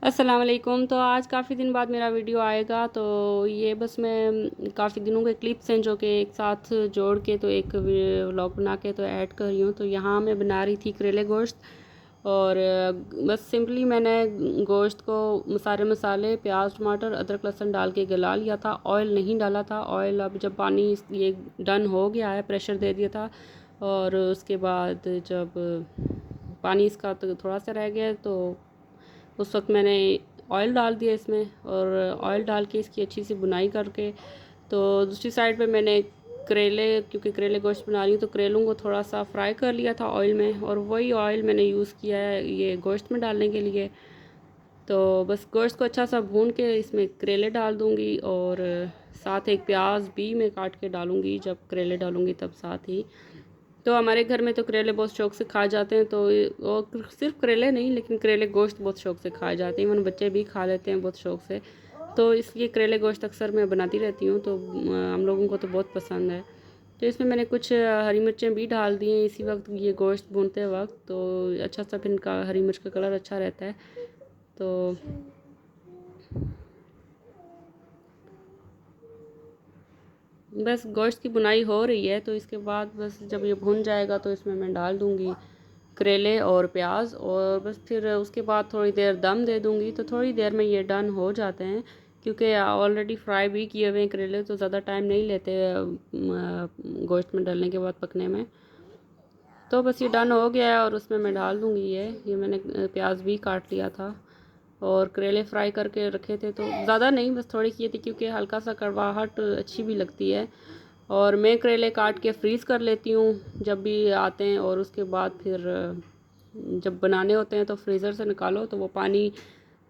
अस्सलाम वालेकुम। तो आज काफ़ी दिन बाद मेरा वीडियो आएगा। तो ये बस मैं काफ़ी दिनों के क्लिप्स हैं जो कि एक साथ जोड़ के तो एक व्लॉग बना के तो ऐड कर रही हूँ। तो यहाँ मैं बना रही थी करेले गोश्त और बस सिंपली मैंने गोश्त को सारे मसाले प्याज टमाटर अदरक लहसुन डाल के गला लिया था। ऑयल नहीं डाला था। ऑयल अब जब पानी ये डन हो गया है प्रेशर दे दिया था और उसके बाद जब पानी इसका तो थोड़ा सा रह गया तो उस वक्त मैंने ऑयल डाल दिया इसमें और ऑयल डाल के इसकी अच्छी सी बुनाई करके तो दूसरी साइड पे मैंने करेले, क्योंकि करेले गोश्त बना रही हूँ तो करेलों को थोड़ा सा फ्राई कर लिया था ऑयल में और वही ऑयल मैंने यूज़ किया है ये गोश्त में डालने के लिए। तो बस गोश्त को अच्छा सा भून के इसमें करेले डाल दूँगी और साथ एक प्याज भी मैं काट के डालूँगी, जब करेले डालूँगी तब साथ ही। तो हमारे घर में तो करेले बहुत शौक़ से खाए जाते हैं। तो और सिर्फ करेले नहीं लेकिन करेले गोश्त बहुत शौक़ से खाए जाते हैं, इवन बच्चे भी खा लेते हैं बहुत शौक़ से। तो इसलिए करेले गोश्त अक्सर मैं बनाती रहती हूँ, तो हम लोगों को तो बहुत पसंद है। तो इसमें मैंने कुछ हरी मिर्चें भी डाल दी हैं इसी वक्त ये गोश्त भूनते वक्त, तो अच्छा सा फिर इनका हरी मिर्च का कलर अच्छा रहता है। तो बस गोश्त की बुनाई हो रही है तो इसके बाद बस जब ये भुन जाएगा तो इसमें मैं डाल दूँगी करेले और प्याज और बस फिर उसके बाद थोड़ी देर दम दे दूँगी। तो थोड़ी देर में ये डन हो जाते हैं, क्योंकि ऑलरेडी फ्राई भी किए हुए हैं करेले तो ज़्यादा टाइम नहीं लेते गोश्त में डालने के बाद पकने में। तो बस ये डन हो गया है और उसमें मैं डाल दूँगी ये मैंने प्याज भी काट लिया था और करेले फ्राई करके रखे थे, तो ज़्यादा नहीं बस थोड़ी किए थे क्योंकि हल्का सा कड़वाहट अच्छी भी लगती है। और मैं करेले काट के फ्रीज़ कर लेती हूँ जब भी आते हैं और उसके बाद फिर जब बनाने होते हैं तो फ्रीज़र से निकालो तो वो पानी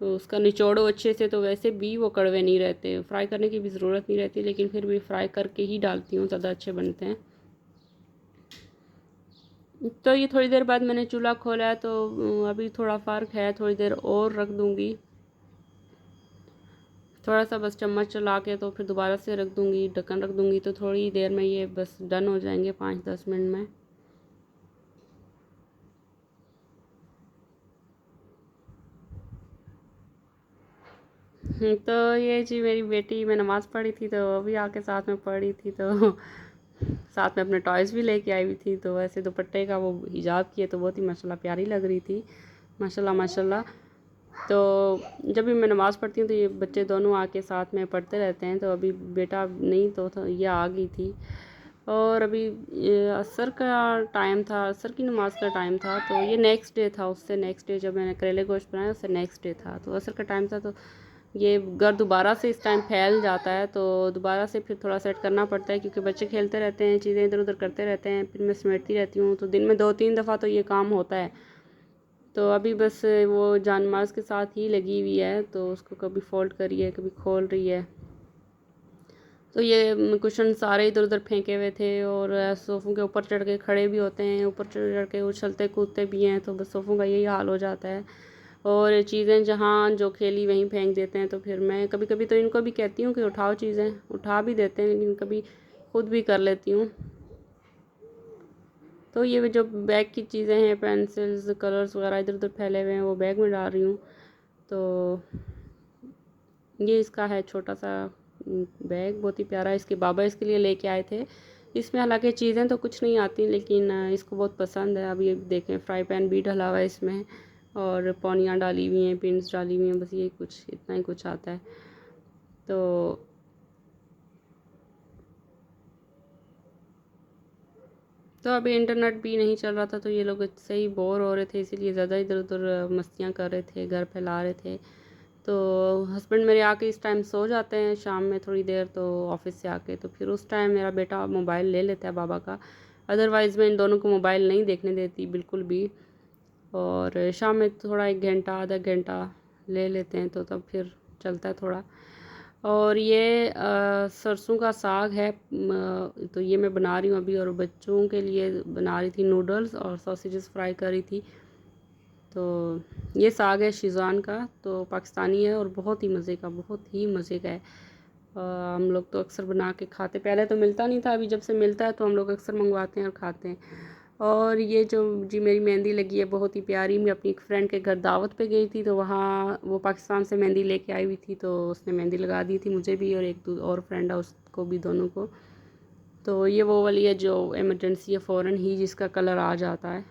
उसका निचोड़ो अच्छे से, तो वैसे भी वो कड़वे नहीं रहते। फ्राई करने की भी ज़रूरत नहीं रहती, लेकिन फिर भी फ्राई करके ही डालती हूँ, ज़्यादा अच्छे बनते हैं। तो ये थोड़ी देर बाद मैंने चूल्हा खोला है तो अभी थोड़ा फ़र्क है, थोड़ी देर और रख दूँगी। थोड़ा सा बस चम्मच चला के तो फिर दोबारा से रख दूँगी, ढक्कन रख दूँगी, तो थोड़ी देर में ये बस डन हो जाएंगे 5-10 मिनट में। तो ये जी मेरी बेटी, मैं नमाज़ पढ़ी थी तो अभी आके साथ में पढ़ी थी, तो साथ में अपने टॉयज़ भी लेके आई हुई थी। तो वैसे दुपट्टे का वो हिजाब किए तो बहुत ही माशाल्लाह प्यारी लग रही थी, माशाल्लाह माशाल्लाह। तो जब भी मैं नमाज़ पढ़ती हूँ तो ये बच्चे दोनों आके साथ में पढ़ते रहते हैं। तो अभी बेटा नहीं तो ये आ गई थी और अभी असर का टाइम था, असर की नमाज़ का टाइम था। तो ये नेक्स्ट डे था, उससे नेक्स्ट डे जब मैंने करेले गोश्त बनाया उससे नेक्स्ट डे था, तो असर का टाइम था। तो ये घर दोबारा से इस टाइम फैल जाता है तो दोबारा से फिर थोड़ा सेट करना पड़ता है, क्योंकि बच्चे खेलते रहते हैं, चीज़ें इधर उधर करते रहते हैं, फिर मैं समेटती रहती हूँ। तो दिन में 2-3 दफ़ा तो ये काम होता है। तो अभी बस वो जानमाज़ के साथ ही लगी हुई है, तो उसको कभी फोल्ड कर रही है कभी खोल रही है। तो ये कुशन सारे इधर उधर फेंके हुए थे और सोफ़ों के ऊपर चढ़ के खड़े भी होते हैं, ऊपर चढ़ चढ़ के उछलते कूदते भी हैं। तो बस सोफ़ों का यही हाल हो जाता है और चीज़ें जहाँ जो खेली वहीं फेंक देते हैं। तो फिर मैं कभी कभी तो इनको भी कहती हूँ कि उठाओ, चीज़ें उठा भी देते हैं, लेकिन कभी खुद भी कर लेती हूँ। तो ये जो बैग की चीज़ें हैं, पेंसिल्स कलर्स वगैरह इधर उधर फैले हुए हैं, वो बैग में डाल रही हूँ। तो ये इसका है छोटा सा बैग, बहुत ही प्यारा, इसके बाबा इसके लिए लेके आए थे। इसमें हालांकि चीज़ें तो कुछ नहीं आती, लेकिन इसको बहुत पसंद है। अब ये देखें फ्राई पैन भी डला हुआ है इसमें और पौनियाँ डाली हुई हैं, पिन्स डाली हुई हैं, बस ये कुछ इतना ही कुछ आता है। तो अभी इंटरनेट भी नहीं चल रहा था तो ये लोग इससे ही बोर हो रहे थे, इसीलिए ज़्यादा इधर उधर मस्तियाँ कर रहे थे, घर फैला रहे थे। तो हस्बैंड मेरे आके इस टाइम सो जाते हैं शाम में थोड़ी देर, तो ऑफिस से आके तो फिर उस टाइम मेरा बेटा मोबाइल ले लेता है बाबा का। अदरवाइज़ मैं इन दोनों को मोबाइल नहीं देखने देती बिल्कुल भी। और शाम में थोड़ा 1 घंटा आधा घंटा ले लेते हैं तो तब फिर चलता है थोड़ा। और ये सरसों का साग है, तो ये मैं बना रही हूँ अभी, और बच्चों के लिए बना रही थी नूडल्स और सॉसेजेस फ्राई कर रही थी। तो ये साग है शिज़वान का, तो पाकिस्तानी है और बहुत ही मज़े का, बहुत ही मज़े का है। हम लोग तो अक्सर बना के खाते, पहले तो मिलता नहीं था, अभी जब से मिलता है तो हम लोग अक्सर मंगवाते हैं और खाते हैं। और ये जो जी मेरी मेहंदी लगी है बहुत ही प्यारी। मैं अपनी एक फ्रेंड के घर दावत पे गई थी, तो वहाँ वो पाकिस्तान से मेहंदी लेके आई हुई थी, तो उसने मेहंदी लगा दी थी मुझे भी और एक और फ्रेंड है उसको भी, दोनों को। तो ये वो वाली है जो इमरजेंसी है फ़ौरन ही जिसका कलर आ जाता है,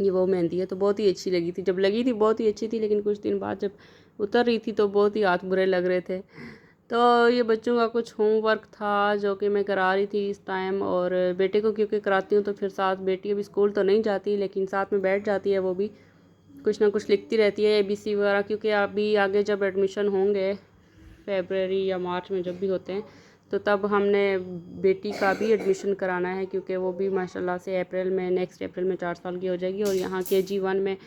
ये वो मेहंदी है। तो बहुत ही अच्छी लगी थी, जब लगी थी बहुत ही अच्छी थी, लेकिन कुछ दिन बाद जब उतर रही थी तो बहुत ही हाथ बुरे लग रहे थे। तो ये बच्चों का कुछ होमवर्क था जो कि मैं करा रही थी इस टाइम, और बेटे को क्योंकि कराती हूँ तो फिर साथ, बेटी अभी स्कूल तो नहीं जाती लेकिन साथ में बैठ जाती है, वो भी कुछ ना कुछ लिखती रहती है ABC वगैरह, क्योंकि अभी आगे जब एडमिशन होंगे फेबररी या मार्च में जब भी होते हैं, तो तब हमने बेटी का भी एडमिशन कराना है, क्योंकि वो भी माशाल्लाह से अप्रैल में, नेक्स्ट अप्रैल में 4 साल की हो जाएगी। और यहाँ KG1 में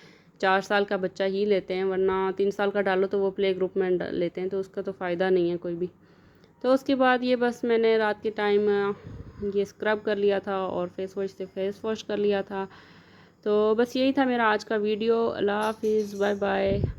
4 साल का बच्चा ही लेते हैं, वरना 3 साल का डालो तो वो प्ले ग्रुप में लेते हैं, तो उसका तो फ़ायदा नहीं है कोई भी। तो उसके बाद ये बस मैंने रात के टाइम ये स्क्रब कर लिया था और फेस वॉश से फेस वॉश कर लिया था। तो बस यही था मेरा आज का वीडियो। अल्लाह हाफिज़, बाय बाय।